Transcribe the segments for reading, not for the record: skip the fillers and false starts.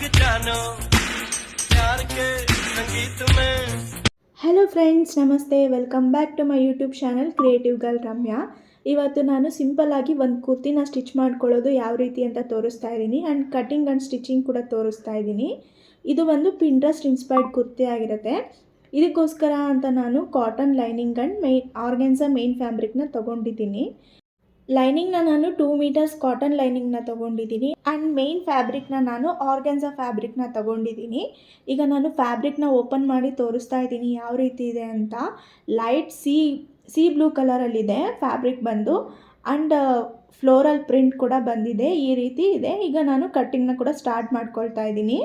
भीग जानो प्यार के संगीत में। ಹಲೋ ಫ್ರೆಂಡ್ಸ್, ನಮಸ್ತೆ. Welcome back to my YouTube channel creative girl Ramya. ಇವತ್ತು ನಾನು ಸಿಂಪಲ್ಲಾಗಿ ಒಂದು ಕುರ್ತಿನ ಸ್ಟಿಚ್ ಮಾಡ್ಕೊಳ್ಳೋದು ಯಾವ ರೀತಿ ಅಂತ ತೋರಿಸ್ತಾ ಇದ್ದೀನಿ. ಆ್ಯಂಡ್ ಕಟಿಂಗ್ ಆ್ಯಂಡ್ ಸ್ಟಿಚಿಂಗ್ ಕೂಡ ತೋರಿಸ್ತಾ ಇದ್ದೀನಿ. ಇದು ಒಂದು ಪಿಂಟ್ರೆಸ್ಟ್ ಇನ್ಸ್ಪೈರ್ಡ್ ಕುರ್ತಿ ಆಗಿರುತ್ತೆ. ಇದಕ್ಕೋಸ್ಕರ ಅಂತ ನಾನು cotton lining and organza main ಫ್ಯಾಬ್ರಿಕ್ನ ತೊಗೊಂಡಿದ್ದೀನಿ. ಲೈನಿಂಗ್ನ ನಾನು 2 ಮೀಟರ್ಸ್ ಕಾಟನ್ ಲೈನಿಂಗ್ನ ತೊಗೊಂಡಿದ್ದೀನಿ. ಆ್ಯಂಡ್ ಮೇನ್ ಫ್ಯಾಬ್ರಿಕ್ನ ನಾನು ಆರ್ಗೆನ್ಸಾ ಫ್ಯಾಬ್ರಿಕ್ನ ತೊಗೊಂಡಿದ್ದೀನಿ. ಈಗ ನಾನು ಫ್ಯಾಬ್ರಿಕ್ನ ಓಪನ್ ಮಾಡಿ ತೋರಿಸ್ತಾ ಇದ್ದೀನಿ ಯಾವ ರೀತಿ ಇದೆ ಅಂತ. ಲೈಟ್ ಸಿ ಬ್ಲೂ ಕಲರಲ್ಲಿದೆ ಫ್ಯಾಬ್ರಿಕ್ ಬಂದು. ಆ್ಯಂಡ್ ಫ್ಲೋರಲ್ ಪ್ರಿಂಟ್ ಕೂಡ ಬಂದಿದೆ. ಈ ರೀತಿ ಇದೆ. ಈಗ ನಾನು ಕಟ್ಟಿಂಗ್ನ ಕೂಡ ಸ್ಟಾರ್ಟ್ ಮಾಡ್ಕೊಳ್ತಾ ಇದ್ದೀನಿ.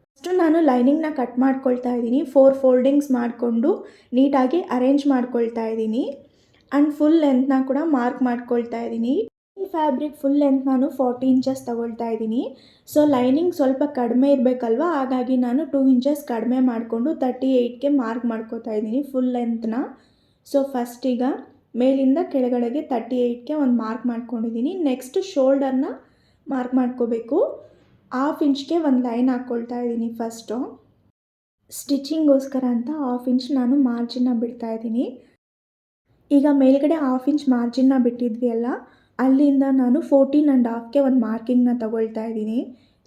ಫಸ್ಟು ನಾನು ಲೈನಿಂಗ್ನ ಕಟ್ ಮಾಡ್ಕೊಳ್ತಾ ಇದ್ದೀನಿ. 4 ಫೋಲ್ಡಿಂಗ್ಸ್ ಮಾಡಿಕೊಂಡು ನೀಟಾಗಿ ಅರೇಂಜ್ ಮಾಡ್ಕೊಳ್ತಾ ಇದ್ದೀನಿ. ಆ್ಯಂಡ್ ಫುಲ್ ಲೆಂತ್ನ ಕೂಡ ಮಾರ್ಕ್ ಮಾಡ್ಕೊಳ್ತಾ ಇದ್ದೀನಿ. ಈ ಫ್ಯಾಬ್ರಿಕ್ ಫುಲ್ ಲೆಂತ್ ನಾನು 40 ಇಂಚಸ್ ತೊಗೊಳ್ತಾ ಇದ್ದೀನಿ. ಸೊ ಲೈನಿಂಗ್ ಸ್ವಲ್ಪ ಕಡಿಮೆ ಇರಬೇಕಲ್ವ, ಹಾಗಾಗಿ ನಾನು 2 ಇಂಚಸ್ ಕಡಿಮೆ ಮಾಡಿಕೊಂಡು 38ಗೆ ಮಾರ್ಕ್ ಮಾಡ್ಕೊತಾ ಇದ್ದೀನಿ ಫುಲ್ ಲೆಂತ್ನ. ಸೊ ಫಸ್ಟ್ ಈಗ ಮೇಲಿಂದ ಕೆಳಗಡೆಗೆ 38ಗೆ ಒಂದು ಮಾರ್ಕ್ ಮಾಡ್ಕೊಂಡಿದ್ದೀನಿ. ನೆಕ್ಸ್ಟ್ ಶೋಲ್ಡರ್ನ ಮಾರ್ಕ್ ಮಾಡ್ಕೋಬೇಕು. 1/2 ಇಂಚ್ಗೆ ಒಂದು ಲೈನ್ ಹಾಕ್ಕೊಳ್ತಾ ಇದ್ದೀನಿ ಫಸ್ಟು. ಸ್ಟಿಚಿಂಗೋಸ್ಕರ ಅಂತ 1/2 ಇಂಚ್ ನಾನು ಮಾರ್ಜಿನ್ನ ಬಿಡ್ತಾ ಇದ್ದೀನಿ. ಈಗ ಮೇಲ್ಗಡೆ 1/2 ಇಂಚ್ ಮಾರ್ಜಿನ್ನ ಬಿಟ್ಟಿದ್ವಿ ಅಲ್ಲ, ಅಲ್ಲಿಂದ ನಾನು 14.5ಗೆ ಒಂದು ಮಾರ್ಕಿಂಗ್ನ ತಗೊಳ್ತಾ ಇದ್ದೀನಿ.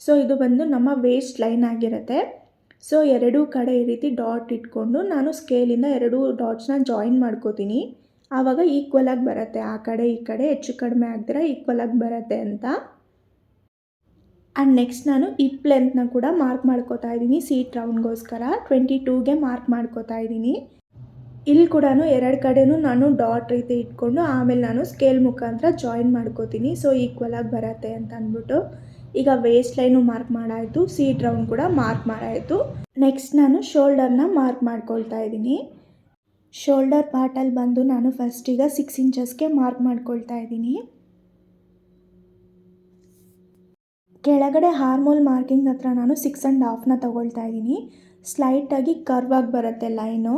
ಸೊ ಇದು ಬಂದು ನಮ್ಮ ವೇಸ್ಟ್ ಲೈನ್ ಆಗಿರುತ್ತೆ. ಸೊ ಎರಡೂ ಕಡೆ ಈ ರೀತಿ ಡಾಟ್ ಇಟ್ಕೊಂಡು ನಾನು ಸ್ಕೇಲಿಂದ 2 ಡಾಟ್ಸ್ನ ಜಾಯಿನ್ ಮಾಡ್ಕೋತೀನಿ. ಆವಾಗ ಈಕ್ವಲಾಗಿ ಬರುತ್ತೆ. ಆ ಕಡೆ ಈ ಕಡೆ ಹೆಚ್ಚು ಕಡಿಮೆ ಆಗ್ದಿರ ಈಕ್ವಲಾಗಿ ಬರುತ್ತೆ ಅಂತ. ಆ್ಯಂಡ್ ನೆಕ್ಸ್ಟ್ ನಾನು ಹಿಪ್ ಲೆಂತ್ನ ಕೂಡ ಮಾರ್ಕ್ ಮಾಡ್ಕೋತಾ ಇದ್ದೀನಿ. ಸೀಟ್ ರೌಂಡ್ಗೋಸ್ಕರ 22ಗೆ ಮಾರ್ಕ್ ಮಾಡ್ಕೋತಾ ಇದ್ದೀನಿ. ಇಲ್ಲಿ ಕೂಡ 2 ಕಡೆನೂ ನಾನು ಡಾಟ್ ರೀತಿ ಇಟ್ಕೊಂಡು ಆಮೇಲೆ ನಾನು ಸ್ಕೇಲ್ ಮುಖಾಂತರ ಜಾಯಿನ್ ಮಾಡ್ಕೋತೀನಿ. ಸೊ ಈಕ್ವಲಾಗಿ ಬರುತ್ತೆ ಅಂತ ಅಂದ್ಬಿಟ್ಟು ಈಗ ವೇಸ್ಟ್ ಲೈನು ಮಾರ್ಕ್ ಮಾಡಾಯಿತು, ಸೀಟ್ ರೌಂಡ್ ಕೂಡ ಮಾರ್ಕ್ ಮಾಡಾಯಿತು. ನೆಕ್ಸ್ಟ್ ನಾನು ಶೋಲ್ಡರ್ನ ಮಾರ್ಕ್ ಮಾಡ್ಕೊಳ್ತಾ ಇದ್ದೀನಿ. ಶೋಲ್ಡರ್ ಪಾರ್ಟಲ್ಲಿ ಬಂದು ನಾನು ಫಸ್ಟ್ ಈಗ 6 ಇಂಚಸ್ಗೆ ಮಾರ್ಕ್ ಮಾಡ್ಕೊಳ್ತಾ ಇದ್ದೀನಿ. ಕೆಳಗಡೆ ಹಾರ್ಮೋಲ್ ಮಾರ್ಕಿಂಗ್ ಹತ್ರ ನಾನು 6.5ನ ತೊಗೊಳ್ತಾ ಇದ್ದೀನಿ. ಸ್ಲೈಟಾಗಿ ಕರ್ವಾಗಿ ಬರುತ್ತೆ ಲೈನು.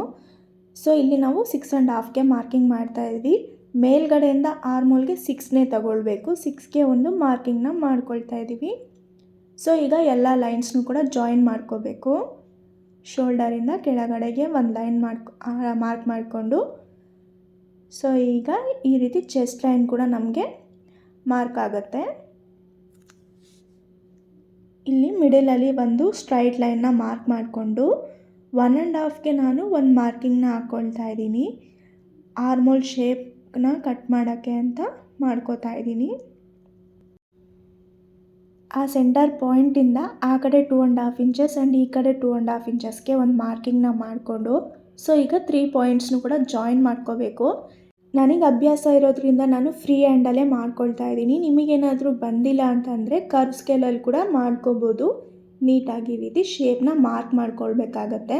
ಸೊ ಇಲ್ಲಿ ನಾವು 6.5ಗೆ ಮಾರ್ಕಿಂಗ್ ಮಾಡ್ತಾಯಿದ್ವಿ. ಮೇಲ್ಗಡೆಯಿಂದ ಆರ್ಮೋಲ್ಗೆ 6ನೇ ತಗೊಳ್ಬೇಕು. 6ಗೆ ಒಂದು ಮಾರ್ಕಿಂಗ್ನ ಮಾಡ್ಕೊಳ್ತಾ ಇದ್ದೀವಿ. ಸೊ ಈಗ ಎಲ್ಲ ಲೈನ್ಸ್ನೂ ಕೂಡ ಜಾಯಿನ್ ಮಾಡ್ಕೋಬೇಕು. ಶೋಲ್ಡರಿಂದ ಕೆಳಗಡೆಗೆ ಒಂದು ಲೈನ್ ಮಾರ್ಕ್ ಮಾಡಿಕೊಂಡು, ಸೊ ಈಗ ಈ ರೀತಿ ಚೆಸ್ಟ್ ಲೈನ್ ಕೂಡ ನಮಗೆ ಮಾರ್ಕ್ ಆಗುತ್ತೆ. ಇಲ್ಲಿ ಮಿಡಲಲ್ಲಿ ಒಂದು ಸ್ಟ್ರೈಟ್ ಲೈನ್ನ ಮಾರ್ಕ್ ಮಾಡಿಕೊಂಡು 1.5ಗೆ ನಾನು ಒಂದು ಮಾರ್ಕಿಂಗ್ನ ಹಾಕ್ಕೊಳ್ತಾ ಇದ್ದೀನಿ. ಆರ್ಮೋಲ್ ಶೇಪ್ನ ಕಟ್ ಮಾಡೋಕ್ಕೆ ಅಂತ ಮಾಡ್ಕೋತಾ ಇದ್ದೀನಿ. ಆ ಸೆಂಟರ್ ಪಾಯಿಂಟಿಂದ ಆ ಕಡೆ 2.5 ಇಂಚಸ್ ಆ್ಯಂಡ್ ಈ ಕಡೆ 2.5 ಇಂಚಸ್ಗೆ ಒಂದು ಮಾರ್ಕಿಂಗ್ನ ಮಾಡಿಕೊಂಡು, ಸೊ ಈಗ 3 ಪಾಯಿಂಟ್ಸ್ನು ಕೂಡ ಜಾಯಿನ್ ಮಾಡ್ಕೋಬೇಕು. ನನಗೆ ಅಭ್ಯಾಸ ಇರೋದ್ರಿಂದ ನಾನು ಫ್ರೀ ಹ್ಯಾಂಡಲ್ಲೇ ಮಾಡ್ಕೊಳ್ತಾ ಇದ್ದೀನಿ. ನಿಮಗೇನಾದರೂ ಬಂದಿಲ್ಲ ಅಂತಂದರೆ ಕರ್ವ್ ಸ್ಕೇಲಲ್ಲಿ ಕೂಡ ಮಾಡ್ಕೋಬೋದು. ನೀಟಾಗಿ ಈ ರೀತಿ ಶೇಪ್ನ ಮಾರ್ಕ್ ಮಾಡ್ಕೊಳ್ಬೇಕಾಗತ್ತೆ.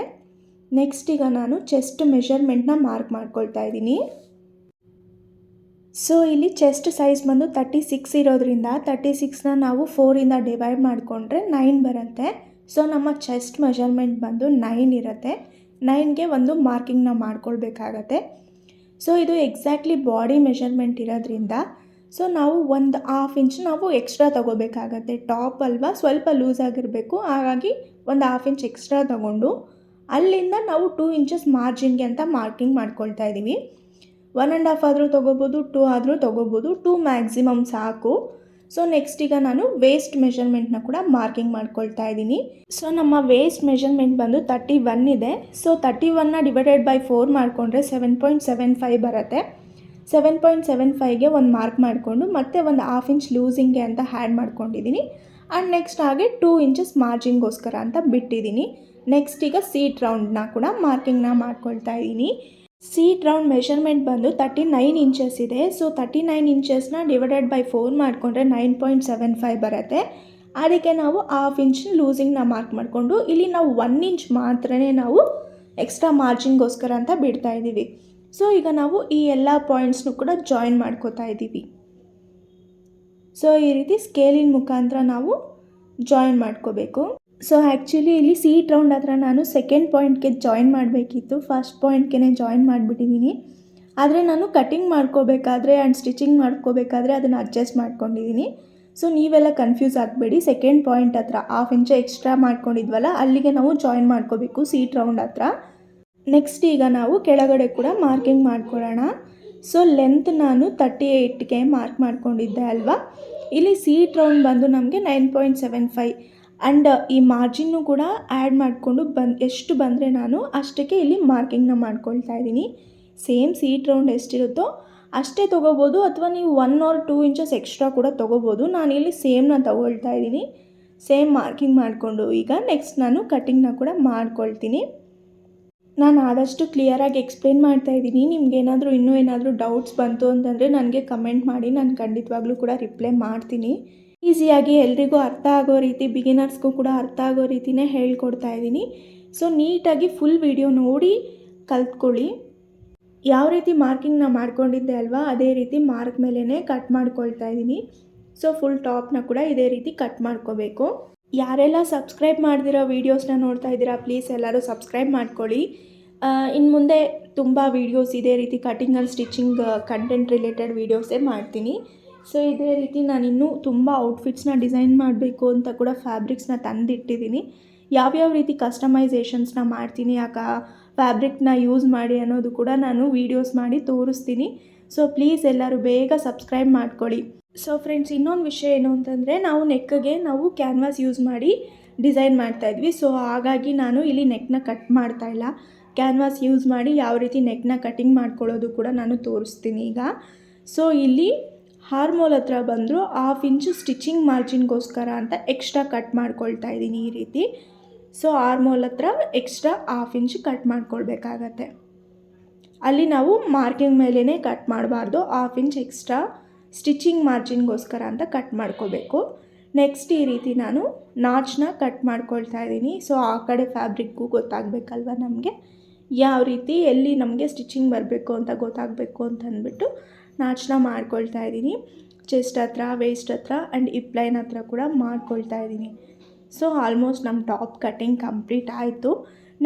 ನೆಕ್ಸ್ಟ್ ಈಗ ನಾನು ಚೆಸ್ಟ್ ಮೆಷರ್ಮೆಂಟ್ನ ಮಾರ್ಕ್ ಮಾಡ್ಕೊಳ್ತಾ ಇದ್ದೀನಿ. ಸೊ ಇಲ್ಲಿ ಚೆಸ್ಟ್ ಸೈಜ್ ಬಂದು 36 ಇರೋದ್ರಿಂದ 36ನ ನಾವು 4ಇಂದ ಡಿವೈಡ್ ಮಾಡಿಕೊಂಡ್ರೆ 9 ಬರುತ್ತೆ. ಸೊ ನಮ್ಮ ಚೆಸ್ಟ್ ಮೆಷರ್ಮೆಂಟ್ ಬಂದು 9 ಇರುತ್ತೆ. 9ಗೆ ಒಂದು ಮಾರ್ಕಿಂಗ್ನ ಮಾಡ್ಕೊಳ್ಬೇಕಾಗತ್ತೆ. ಸೊ ಇದು ಎಕ್ಸಾಕ್ಟ್ಲಿ ಬಾಡಿ ಮೆಷರ್ಮೆಂಟ್ ಇರೋದ್ರಿಂದ ಸೊ ನಾವು ಒಂದು 1/2 ಇಂಚ್ ನಾವು ಎಕ್ಸ್ಟ್ರಾ ತೊಗೋಬೇಕಾಗತ್ತೆ. ಟಾಪ್ ಅಲ್ವಾ, ಸ್ವಲ್ಪ ಲೂಸ್ ಆಗಿರಬೇಕು. ಹಾಗಾಗಿ ಒಂದು 1/2 ಇಂಚ್ ಎಕ್ಸ್ಟ್ರಾ ತೊಗೊಂಡು ಅಲ್ಲಿಂದ ನಾವು 2 ಇಂಚಸ್ ಮಾರ್ಜಿನ್ಗೆ ಅಂತ ಮಾರ್ಕಿಂಗ್ ಮಾಡ್ಕೊಳ್ತಾ ಇದ್ದೀವಿ. 1.5 ಆದರೂ ತೊಗೋಬೋದು, 2 ಆದರೂ ತೊಗೋಬೋದು. 2 ಮ್ಯಾಕ್ಸಿಮಮ್ ಸಾಕು. ಸೊ ನೆಕ್ಸ್ಟ್ ಈಗ ನಾನು ವೇಸ್ಟ್ ಮೆಷರ್ಮೆಂಟ್ನ ಕೂಡ ಮಾರ್ಕಿಂಗ್ ಮಾಡ್ಕೊಳ್ತಾ ಇದ್ದೀನಿ. ಸೊ ನಮ್ಮ ವೇಸ್ಟ್ ಮೆಷರ್ಮೆಂಟ್ ಬಂದು 31 ಇದೆ. ಸೊ 31ನ ಡಿವೈಡೆಡ್ ಬೈ 4 ಮಾಡಿಕೊಂಡ್ರೆ 7.75 ಬರುತ್ತೆ. 7.75ಗೆ ಒಂದು ಮಾರ್ಕ್ ಮಾಡಿಕೊಂಡು ಮತ್ತೆ ಒಂದು 1/2 ಇಂಚ್ ಲೂಸಿಂಗ್ಗೆ ಅಂತ ಹ್ಯಾಡ್ ಮಾಡ್ಕೊಂಡಿದ್ದೀನಿ. ಆ್ಯಂಡ್ ನೆಕ್ಸ್ಟ್ ಹಾಗೆ 2 ಇಂಚಸ್ ಮಾರ್ಜಿನ್ಗೋಸ್ಕರ ಅಂತ ಬಿಟ್ಟಿದ್ದೀನಿ. ನೆಕ್ಸ್ಟ್ ಈಗ ಸೀಟ್ ರೌಂಡ್ನ ಕೂಡ ಮಾರ್ಕಿಂಗ್ನ ಮಾಡ್ಕೊಳ್ತಾ ಇದ್ದೀನಿ. ಸೀಟ್ ರೌಂಡ್ ಮೆಷರ್ಮೆಂಟ್ ಬಂದು 39 ಇಂಚಸ್ ಇದೆ. ಸೊ 39 ಇಂಚಸ್ನ ಡಿವೈಡೆಡ್ ಬೈ 4 ಮಾಡಿಕೊಂಡ್ರೆ 9.75 ಬರುತ್ತೆ. ಅದಕ್ಕೆ ನಾವು 1/2 ಇಂಚ್ ಲೂಸಿಂಗ್ನ ಮಾರ್ಕ್ ಮಾಡಿಕೊಂಡು ಇಲ್ಲಿ ನಾವು 1 ಇಂಚ್ ಮಾತ್ರ ನಾವು ಎಕ್ಸ್ಟ್ರಾ ಮಾರ್ಜಿನ್ಗೋಸ್ಕರ ಅಂತ ಬಿಡ್ತಾ ಇದ್ದೀವಿ. ಸೊ ಈಗ ನಾವು ಈ ಎಲ್ಲ ಪಾಯಿಂಟ್ಸ್ನು ಕೂಡ ಜಾಯಿನ್ ಮಾಡ್ಕೋತಾ ಇದ್ದೀವಿ. ಸೊ ಈ ರೀತಿ ಸ್ಕೇಲಿನ ಮುಖಾಂತರ ನಾವು ಜಾಯಿನ್ ಮಾಡ್ಕೋಬೇಕು. ಸೊ ಆ್ಯಕ್ಚುಲಿ ಇಲ್ಲಿ ಸೀಟ್ ರೌಂಡ್ ಹತ್ರ ನಾನು ಸೆಕೆಂಡ್ ಪಾಯಿಂಟ್ಗೆ ಜಾಯಿನ್ ಮಾಡಬೇಕಿತ್ತು. ಫಸ್ಟ್ ಪಾಯಿಂಟ್ಗೆ ಜಾಯಿನ್ ಮಾಡಿಬಿಟ್ಟಿದ್ದೀನಿ. ಆದರೆ ನಾನು ಕಟಿಂಗ್ ಮಾಡ್ಕೋಬೇಕಾದ್ರೆ ಆ್ಯಂಡ್ ಸ್ಟಿಚಿಂಗ್ ಮಾಡ್ಕೋಬೇಕಾದ್ರೆ ಅದನ್ನು ಅಡ್ಜಸ್ಟ್ ಮಾಡ್ಕೊಂಡಿದ್ದೀನಿ. ಸೊ ನೀವೆಲ್ಲ ಕನ್ಫ್ಯೂಸ್ ಆಗಬೇಡಿ. ಸೆಕೆಂಡ್ ಪಾಯಿಂಟ್ ಹತ್ರ 1/2 ಇಂಚ್ ಎಕ್ಸ್ಟ್ರಾ ಮಾಡ್ಕೊಂಡಿದ್ವಲ್ಲ ಅಲ್ಲಿಗೆ ನಾವು ಜಾಯಿನ್ ಮಾಡ್ಕೋಬೇಕು ಸೀಟ್ ರೌಂಡ್ ಹತ್ರ. ನೆಕ್ಸ್ಟ್ ಈಗ ನಾವು ಕೆಳಗಡೆ ಕೂಡ ಮಾರ್ಕಿಂಗ್ ಮಾಡ್ಕೊಳ್ಳೋಣ. ಸೊ ಲೆಂತ್ ನಾನು 38ಗೆ ಮಾರ್ಕ್ ಮಾಡ್ಕೊಂಡಿದ್ದೆ ಅಲ್ವಾ. ಇಲ್ಲಿ ಸೀಟ್ ರೌಂಡ್ ಬಂದು ನಮಗೆ 9.75 ಆ್ಯಂಡ್ ಈ ಮಾರ್ಜಿನ್ನು ಕೂಡ ಆ್ಯಡ್ ಮಾಡಿಕೊಂಡು ಎಷ್ಟು ಬಂದರೆ ನಾನು ಅಷ್ಟಕ್ಕೆ ಇಲ್ಲಿ ಮಾರ್ಕಿಂಗ್ನ ಮಾಡ್ಕೊಳ್ತಾ ಇದ್ದೀನಿ. ಸೇಮ್ ಸೀಟ್ ರೌಂಡ್ ಎಷ್ಟಿರುತ್ತೋ ಅಷ್ಟೇ ತೊಗೋಬೋದು, ಅಥವಾ ನೀವು 1 or 2 ಇಂಚಸ್ ಎಕ್ಸ್ಟ್ರಾ ಕೂಡ ತೊಗೋಬೋದು. ನಾನಿಲ್ಲಿ ಸೇಮ್ನ ತೊಗೊಳ್ತಾ ಇದ್ದೀನಿ. ಸೇಮ್ ಮಾರ್ಕಿಂಗ್ ಮಾಡಿಕೊಂಡು ಈಗ ನೆಕ್ಸ್ಟ್ ನಾನು ಕಟ್ಟಿಂಗ್ನ ಕೂಡ ಮಾಡ್ಕೊಳ್ತೀನಿ. ನಾನು ಆದಷ್ಟು ಕ್ಲಿಯರಾಗಿ ಎಕ್ಸ್ಪ್ಲೇನ್ ಮಾಡ್ತಾ ಇದ್ದೀನಿ. ನಿಮ್ಗೇನಾದರೂ ಇನ್ನೂ ಏನಾದರೂ ಡೌಟ್ಸ್ ಬಂತು ಅಂತಂದರೆ ನನಗೆ ಕಮೆಂಟ್ ಮಾಡಿ, ನಾನು ಖಂಡಿತವಾಗ್ಲೂ ಕೂಡ ರಿಪ್ಲೈ ಮಾಡ್ತೀನಿ. ಈಸಿಯಾಗಿ ಎಲ್ರಿಗೂ ಅರ್ಥ ಆಗೋ ರೀತಿ, ಬಿಗಿನರ್ಸ್ಗೂ ಕೂಡ ಅರ್ಥ ಆಗೋ ರೀತಿಯೇ ಹೇಳ್ಕೊಡ್ತಾ ಇದ್ದೀನಿ. ಸೊ ನೀಟಾಗಿ ಫುಲ್ ವಿಡಿಯೋ ನೋಡಿ ಕಲ್ತ್ಕೊಳ್ಳಿ. ಯಾವ ರೀತಿ ಮಾರ್ಕಿಂಗ್ನ ಮಾಡ್ಕೊಂಡಿದ್ದೆ ಅಲ್ವಾ ಅದೇ ರೀತಿ ಮಾರ್ಕ್ ಮೇಲೇ ಕಟ್ ಮಾಡ್ಕೊಳ್ತಾ ಇದ್ದೀನಿ. ಸೊ ಫುಲ್ ಟಾಪ್ನ ಕೂಡ ಇದೇ ರೀತಿ ಕಟ್ ಮಾಡ್ಕೋಬೇಕು. ಯಾರೆಲ್ಲ ಸಬ್ಸ್ಕ್ರೈಬ್ ಮಾಡ್ದಿರೋ ವೀಡಿಯೋಸ್ನ ನೋಡ್ತಾ ಇದ್ದೀರಾ ಪ್ಲೀಸ್ ಎಲ್ಲರೂ ಸಬ್ಸ್ಕ್ರೈಬ್ ಮಾಡ್ಕೊಳ್ಳಿ. ಇನ್ನು ಮುಂದೆ ತುಂಬ ವೀಡಿಯೋಸ್ ಇದೇ ರೀತಿ cutting and stitching content related ವೀಡಿಯೋಸೇ ಮಾಡ್ತೀನಿ. ಸೊ ಇದೇ ರೀತಿ ನಾನಿನ್ನೂ ತುಂಬ ಔಟ್ಫಿಟ್ಸ್ನ ಡಿಸೈನ್ ಮಾಡಬೇಕು ಅಂತ ಕೂಡ ಫ್ಯಾಬ್ರಿಕ್ಸ್ನ ತಂದಿಟ್ಟಿದ್ದೀನಿ. ಯಾವ್ಯಾವ ರೀತಿ ಕಸ್ಟಮೈಸೇಷನ್ಸ್ನ ಮಾಡ್ತೀನಿ, ಫ್ಯಾಬ್ರಿಕ್ನ ಯೂಸ್ ಮಾಡಿ ಅನ್ನೋದು ಕೂಡ ನಾನು ವೀಡಿಯೋಸ್ ಮಾಡಿ ತೋರಿಸ್ತೀನಿ. ಸೊ ಪ್ಲೀಸ್ ಎಲ್ಲರೂ ಬೇಗ ಸಬ್ಸ್ಕ್ರೈಬ್ ಮಾಡ್ಕೊಳ್ಳಿ. ಸೊ ಫ್ರೆಂಡ್ಸ್, ಇನ್ನೊಂದು ವಿಷಯ ಏನು ಅಂತಂದರೆ ನಾವು ನೆಕ್ಗೆ ನಾವು ಕ್ಯಾನ್ವಾಸ್ ಯೂಸ್ ಮಾಡಿ ಡಿಸೈನ್ ಮಾಡ್ತಾಯಿದ್ವಿ. ಸೊ ಹಾಗಾಗಿ ನಾನು ಇಲ್ಲಿ ನೆಕ್ನ ಕಟ್ ಮಾಡ್ತಾಯಿಲ್ಲ. ಕ್ಯಾನ್ವಾಸ್ ಯೂಸ್ ಮಾಡಿ ಯಾವ ರೀತಿ ನೆಕ್ನ ಕಟಿಂಗ್ ಮಾಡ್ಕೊಳ್ಳೋದು ಕೂಡ ನಾನು ತೋರಿಸ್ತೀನಿ ಈಗ. ಸೊ ಇಲ್ಲಿ ಹಾರ್ಮೋಲ್ ಹತ್ರ ಬಂದರೂ 1/2 ಇಂಚು ಸ್ಟಿಚಿಂಗ್ ಮಾರ್ಜಿನ್ಗೋಸ್ಕರ ಅಂತ ಎಕ್ಸ್ಟ್ರಾ ಕಟ್ ಮಾಡ್ಕೊಳ್ತಾ ಇದ್ದೀನಿ ಈ ರೀತಿ. ಸೊ ಆರ್ಮೋಲ್ ಹತ್ರ ಎಕ್ಸ್ಟ್ರಾ 1/2 ಇಂಚ್ ಕಟ್ ಮಾಡ್ಕೊಳ್ಬೇಕಾಗತ್ತೆ. ಅಲ್ಲಿ ನಾವು ಮಾರ್ಕಿಂಗ್ ಮೇಲೇ ಕಟ್ ಮಾಡಬಾರ್ದು, 1/2 ಇಂಚ್ ಎಕ್ಸ್ಟ್ರಾ ಸ್ಟಿಚಿಂಗ್ ಮಾರ್ಜಿನ್ಗೋಸ್ಕರ ಅಂತ ಕಟ್ ಮಾಡ್ಕೋಬೇಕು. ನೆಕ್ಸ್ಟ್ ಈ ರೀತಿ ನಾನು ನಾಚ್ನ ಕಟ್ ಮಾಡ್ಕೊಳ್ತಾ ಇದ್ದೀನಿ. ಸೊ ಆ ಕಡೆ ಫ್ಯಾಬ್ರಿಕ್ಗೂ ಗೊತ್ತಾಗಬೇಕಲ್ವ ನಮಗೆ, ಯಾವ ರೀತಿ ಎಲ್ಲಿ ನಮಗೆ ಸ್ಟಿಚಿಂಗ್ ಬರಬೇಕು ಅಂತ ಗೊತ್ತಾಗಬೇಕು ಅಂತ ಅಂದ್ಬಿಟ್ಟು ನಾಚ್ನ ಮಾಡ್ಕೊಳ್ತಾ ಇದ್ದೀನಿ. ಚೆಸ್ಟ್ ಹತ್ರ, ವೇಸ್ಟ್ ಹತ್ರ ಆ್ಯಂಡ್ ಹಿಪ್ ಲೈನ್ ಹತ್ರ ಕೂಡ ಮಾಡ್ಕೊಳ್ತಾ ಇದ್ದೀನಿ. ಸೊ ಆಲ್ಮೋಸ್ಟ್ ನಮ್ಮ ಟಾಪ್ ಕಟಿಂಗ್ ಕಂಪ್ಲೀಟ್ ಆಯಿತು.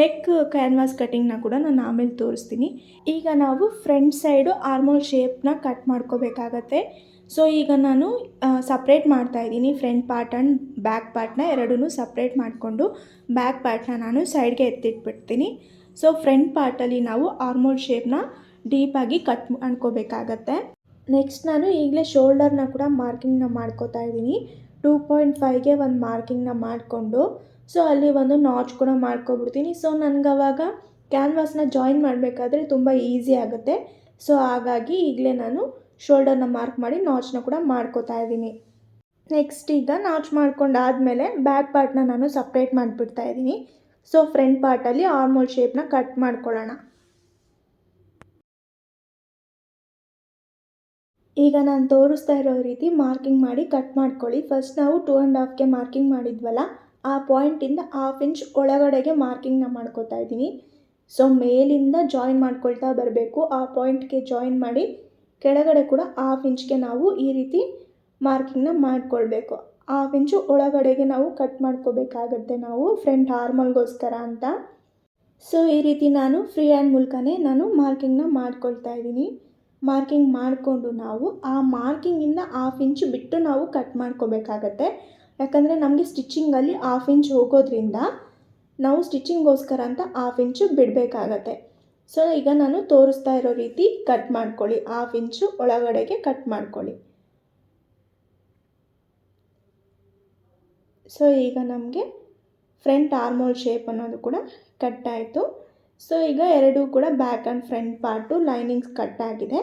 ನೆಕ್ ಕ್ಯಾನ್ವಾಸ್ ಕಟಿಂಗ್ನ ಕೂಡ ನಾನು ಆಮೇಲೆ ತೋರಿಸ್ತೀನಿ. ಈಗ ನಾವು ಫ್ರಂಟ್ ಸೈಡು ಆರ್ಮೋಲ್ ಶೇಪ್ನ ಕಟ್ ಮಾಡ್ಕೋಬೇಕಾಗತ್ತೆ. ಸೊ ಈಗ ನಾನು ಸಪ್ರೇಟ್ ಮಾಡ್ತಾಯಿದ್ದೀನಿ. ಫ್ರಂಟ್ ಪಾರ್ಟ್ ಆ್ಯಂಡ್ ಬ್ಯಾಕ್ ಪಾರ್ಟ್ನ ಎರಡೂ ಸಪ್ರೇಟ್ ಮಾಡಿಕೊಂಡು ಬ್ಯಾಕ್ ಪಾರ್ಟ್ನ ನಾನು ಸೈಡ್ಗೆ ಎತ್ತಿಟ್ಬಿಡ್ತೀನಿ. ಸೊ ಫ್ರಂಟ್ ಪಾರ್ಟಲ್ಲಿ ನಾವು ಆರ್ಮೋಲ್ ಶೇಪ್ನ ಡೀಪಾಗಿ ಕಟ್ ಮಾಡ್ಕೋಬೇಕಾಗತ್ತೆ. ನೆಕ್ಸ್ಟ್ ನಾನು ಈಗಲೇ ಶೋಲ್ಡರ್ನ ಕೂಡ ಮಾರ್ಕಿಂಗ್ನ ಮಾಡ್ಕೋತಾ ಇದ್ದೀನಿ. 2.5ಗೆ ಒಂದು ಮಾರ್ಕಿಂಗ್ನ ಮಾಡಿಕೊಂಡು ಸೊ ಅಲ್ಲಿ ಒಂದು ನಾಚ್ ಕೂಡ ಮಾಡ್ಕೊಬಿಡ್ತೀನಿ. ಸೊ ನನಗವಾಗ ಕ್ಯಾನ್ವಾಸ್ನ ಜಾಯಿನ್ ಮಾಡಬೇಕಾದ್ರೆ ತುಂಬ ಈಸಿ ಆಗುತ್ತೆ. ಸೊ ಹಾಗಾಗಿ ಈಗಲೇ ನಾನು ಶೋಲ್ಡರ್ನ ಮಾರ್ಕ್ ಮಾಡಿ ನಾಚ್ನ ಕೂಡ ಮಾಡ್ಕೋತಾ ಇದ್ದೀನಿ. ನೆಕ್ಸ್ಟ್ ಈಗ ನಾಚ್ ಮಾಡ್ಕೊಂಡಾದಮೇಲೆ ಬ್ಯಾಕ್ ಪಾರ್ಟ್ನ ನಾನು ಸಪ್ರೇಟ್ ಮಾಡಿಬಿಡ್ತಾ ಇದ್ದೀನಿ. ಸೊ ಫ್ರಂಟ್ ಪಾರ್ಟಲ್ಲಿ ಆರ್ಮೋಲ್ ಶೇಪ್ನ ಕಟ್ ಮಾಡ್ಕೊಳ್ಳೋಣ. ಈಗ ನಾನು ತೋರಿಸ್ತಾ ಇರೋ ರೀತಿ ಮಾರ್ಕಿಂಗ್ ಮಾಡಿ ಕಟ್ ಮಾಡ್ಕೊಳ್ಳಿ. ಫಸ್ಟ್ ನಾವು 2.5ಗೆ ಮಾರ್ಕಿಂಗ್ ಮಾಡಿದ್ವಲ್ಲ ಆ ಪಾಯಿಂಟಿಂದ 1/2 ಇಂಚ್ ಒಳಗಡೆಗೆ ಮಾರ್ಕಿಂಗ್ನ ಮಾಡ್ಕೋತಾ ಇದ್ದೀನಿ. ಸೊ ಮೇಲಿಂದ ಜಾಯಿನ್ ಮಾಡ್ಕೊಳ್ತಾ ಬರಬೇಕು. ಆ ಪಾಯಿಂಟ್ಗೆ ಜಾಯಿನ್ ಮಾಡಿ ಕೆಳಗಡೆ ಕೂಡ 1/2 ಇಂಚ್ಗೆ ನಾವು ಈ ರೀತಿ ಮಾರ್ಕಿಂಗ್ನ ಮಾಡ್ಕೊಳ್ಬೇಕು. 1/2 ಇಂಚು ಒಳಗಡೆಗೆ ನಾವು ಕಟ್ ಮಾಡ್ಕೋಬೇಕಾಗತ್ತೆ ನಾವು ಫ್ರಂಟ್ ಆರ್ಮಲ್ಗೋಸ್ಕರ ಅಂತ. ಸೊ ಈ ರೀತಿ ನಾನು ಫ್ರೀ ಹ್ಯಾಂಡ್ ಮೂಲಕನೇ ನಾನು ಮಾರ್ಕಿಂಗ್ನ ಮಾಡ್ಕೊಳ್ತಾ ಇದ್ದೀನಿ. ಮಾರ್ಕಿಂಗ್ ಮಾಡಿಕೊಂಡು ನಾವು ಆ ಮಾರ್ಕಿಂಗಿಂದ 1/2 ಇಂಚ್ ಬಿಟ್ಟು ನಾವು ಕಟ್ ಮಾಡ್ಕೋಬೇಕಾಗತ್ತೆ. ಯಾಕಂದರೆ ನಮಗೆ ಸ್ಟಿಚಿಂಗಲ್ಲಿ 1/2 ಇಂಚ್ ಹೋಗೋದ್ರಿಂದ ನಾವು ಸ್ಟಿಚಿಂಗ್ಗೋಸ್ಕರ ಅಂತ 1/2 ಇಂಚು ಬಿಡಬೇಕಾಗತ್ತೆ. ಸೊ ಈಗ ನಾನು ತೋರಿಸ್ತಾ ಇರೋ ರೀತಿ ಕಟ್ ಮಾಡ್ಕೊಳ್ಳಿ. 1/2 ಇಂಚು ಒಳಗಡೆಗೆ ಕಟ್ ಮಾಡ್ಕೊಳ್ಳಿ. ಸೊ ಈಗ ನಮಗೆ ಫ್ರಂಟ್ ಆರ್ಮೋಲ್ ಶೇಪ್ ಅನ್ನೋದು ಕೂಡ ಕಟ್ ಆಯಿತು. ಸೊ ಈಗ ಎರಡೂ ಕೂಡ back and front part linings cut ಆಗಿದೆ.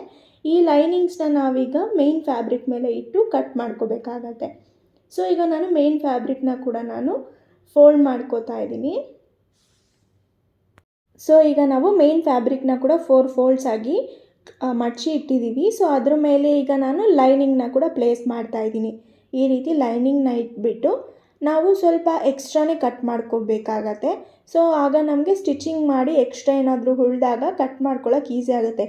ಈ ಲೈನಿಂಗ್ಸ್ನ ನಾವೀಗ ಮೇನ್ ಫ್ಯಾಬ್ರಿಕ್ ಮೇಲೆ ಇಟ್ಟು ಕಟ್ ಮಾಡ್ಕೋಬೇಕಾಗತ್ತೆ. ಸೊ ಈಗ ನಾನು ಮೇನ್ ಫ್ಯಾಬ್ರಿಕ್ನ ಕೂಡ ನಾನು ಫೋಲ್ಡ್ ಮಾಡ್ಕೋತಾ ಇದ್ದೀನಿ. ಸೊ ಈಗ ನಾವು ಮೇನ್ ಫ್ಯಾಬ್ರಿಕ್ನ ಕೂಡ 4 ಫೋಲ್ಡ್ಸ್ ಆಗಿ ಮಡಚಿ ಇಟ್ಟಿದ್ದೀವಿ. ಸೊ ಅದ್ರ ಮೇಲೆ ಈಗ ನಾನು ಲೈನಿಂಗ್ನ ಕೂಡ ಪ್ಲೇಸ್ ಮಾಡ್ತಾ ಇದ್ದೀನಿ. ಈ ರೀತಿ ಲೈನಿಂಗ್ನ ಇಟ್ಬಿಟ್ಟು ನಾವು ಸ್ವಲ್ಪ ಎಕ್ಸ್ಟ್ರಾನೇ ಕಟ್ ಮಾಡ್ಕೋಬೇಕಾಗತ್ತೆ. ಸೊ ಆಗ ನಮಗೆ ಸ್ಟಿಚಿಂಗ್ ಮಾಡಿ ಎಕ್ಸ್ಟ್ರಾ ಏನಾದರೂ ಉಳಿದಾಗ ಕಟ್ ಮಾಡ್ಕೊಳ್ಳೋಕೆ ಈಸಿ ಆಗುತ್ತೆ.